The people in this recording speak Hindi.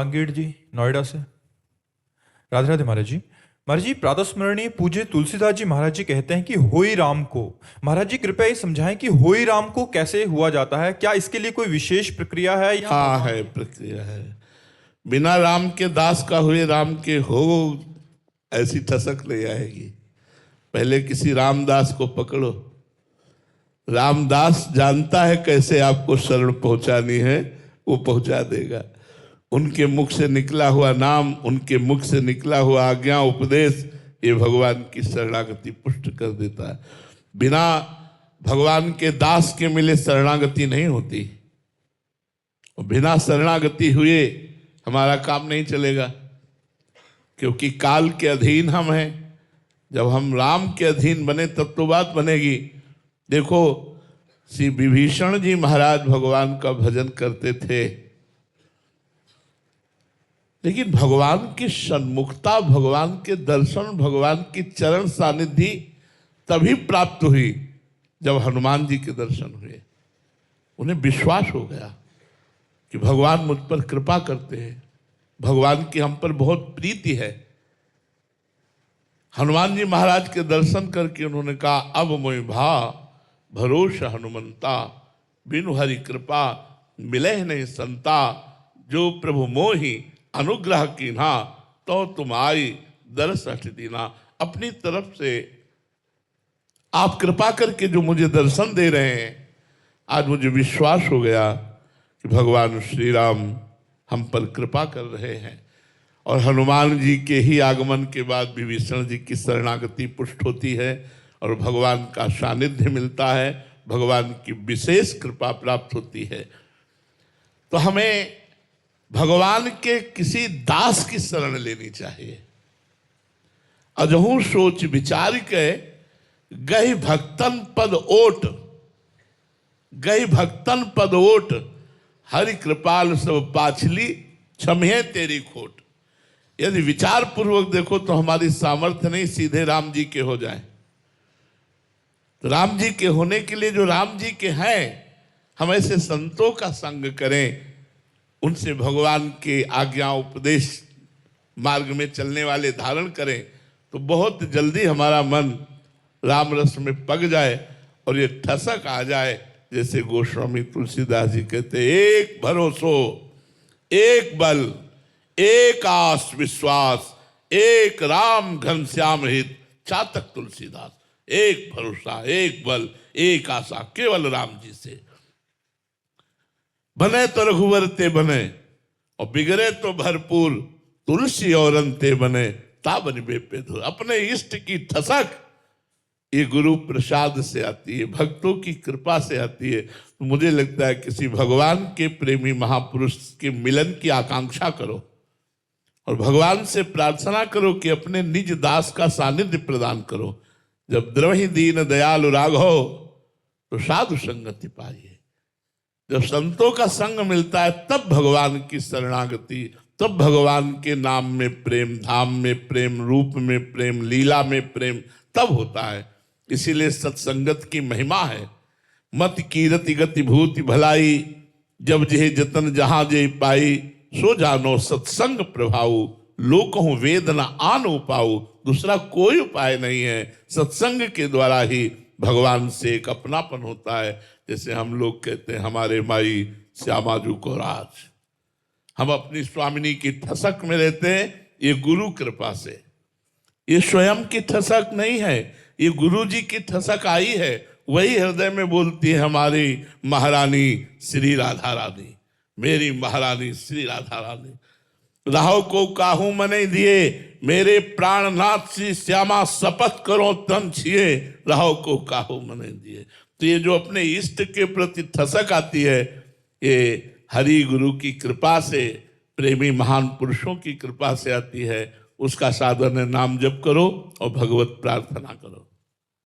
कांगेड़ जी नोएडा से। राधे राधे महाराज जी। महाराज जी, प्रातः स्मरणीय पूज्य तुलसीदास जी महाराज जी कहते हैं कि होई राम को। महाराज जी कृपया ये समझाएं कि होई राम को कैसे हुआ जाता है, क्या इसके लिए कोई विशेष प्रक्रिया है या? हाँ है, प्रक्रिया है। बिना राम के दास का हुए राम के हो, ऐसी ठसक नहीं आएगी। पहले किसी रामदास को पकड़ो। रामदास जानता है कैसे आपको शरण पहुंचानी है, वो पहुंचा देगा। उनके मुख से निकला हुआ नाम, उनके मुख से निकला हुआ आज्ञा उपदेश, ये भगवान की शरणागति पुष्ट कर देता है। बिना भगवान के दास के मिले शरणागति नहीं होती। बिना शरणागति हुए हमारा काम नहीं चलेगा, क्योंकि काल के अधीन हम हैं। जब हम राम के अधीन बने तब तो बात बनेगी। देखो, श्री विभीषण जी महाराज भगवान का भजन करते थे, लेकिन भगवान की सन्मुखता, भगवान के दर्शन, भगवान की चरण सानिधि तभी प्राप्त हुई जब हनुमान जी के दर्शन हुए। उन्हें विश्वास हो गया कि भगवान मुझ पर कृपा करते हैं, भगवान की हम पर बहुत प्रीति है। हनुमान जी महाराज के दर्शन करके उन्होंने कहा, अब मोहि भा भरोसा हनुमंता, बिनु हरि कृपा मिले नहीं संता, जो प्रभु मोहि अनुग्रह कीन्हा, तो तुम आई दरस हठ दीना। अपनी तरफ से आप कृपा करके जो मुझे दर्शन दे रहे हैं, आज मुझे विश्वास हो गया कि भगवान श्री राम हम पर कृपा कर रहे हैं। और हनुमान जी के ही आगमन के बाद विभीषण जी की शरणागति पुष्ट होती है और भगवान का सानिध्य मिलता है, भगवान की विशेष कृपा प्राप्त होती है। तो हमें भगवान के किसी दास की शरण लेनी चाहिए। अजहू सोच विचार के गई भक्तन पद ओट, गई भक्तन पद ओट, हरि कृपाल सब पाछली, क्षमे तेरी खोट। यदि विचार पूर्वक देखो तो हमारी सामर्थ्य नहीं सीधे राम जी के हो जाए। तो राम जी के होने के लिए जो राम जी के हैं, हम ऐसे संतों का संग करें, उनसे भगवान के आज्ञा उपदेश मार्ग में चलने वाले धारण करें, तो बहुत जल्दी हमारा मन राम रस में पग जाए और ये ठसक आ जाए। जैसे गोस्वामी तुलसीदास जी कहते, एक भरोसो एक बल, एक आस विश्वास, एक राम घनश्याम हित, चातक तुलसीदास। एक भरोसा, एक बल, एक आशा, केवल राम जी से। बने तो रघुवर ते बने, और बिगड़े तो भरपूर, तुलसी और अंते बने, ताबन बेपे धुर। अपने इष्ट की ठसक ये गुरु प्रसाद से आती है, भक्तों की कृपा से आती है। तो मुझे लगता है किसी भगवान के प्रेमी महापुरुष के मिलन की आकांक्षा करो और भगवान से प्रार्थना करो कि अपने निज दास का सानिध्य प्रदान करो। जब द्रवहि दीन दयालु राघव, तो साधु संगति पाइए। जब संतों का संग मिलता है तब भगवान की शरणागति, तब भगवान के नाम में प्रेम, धाम में प्रेम, रूप में प्रेम, लीला में प्रेम तब होता है। इसीलिए सत्संगत की महिमा है। मत कीरति गति भूति भलाई, जब जेह जतन जहां जे पाई, सो जानो सत्संग प्रभाऊ, लोकहु वेद न आन उपाऊ। दूसरा कोई उपाय नहीं है, सत्संग के द्वारा ही भगवान से एक अपनापन होता है। जैसे हम लोग कहते हैं, हमारे माई श्यामाजू को राज, हम अपनी स्वामिनी की ठसक में रहते हैं, ये गुरु कृपा से। ये स्वयं की ठसक नहीं है, ये गुरु जी की ठसक आई है। वही हृदय में बोलती है हमारी महारानी श्री राधा रानी, मेरी महारानी श्री राधा रानी। राहो को काहू मने दिए, मेरे प्राणनाथ श्री श्यामा शपथ करो तन छिए, राहो को काहू मने दिए। तो ये जो अपने इष्ट के प्रति ठसक आती है, ये हरि गुरु की कृपा से, प्रेमी महान पुरुषों की कृपा से आती है। उसका साधन है नाम जप करो और भगवत प्रार्थना करो।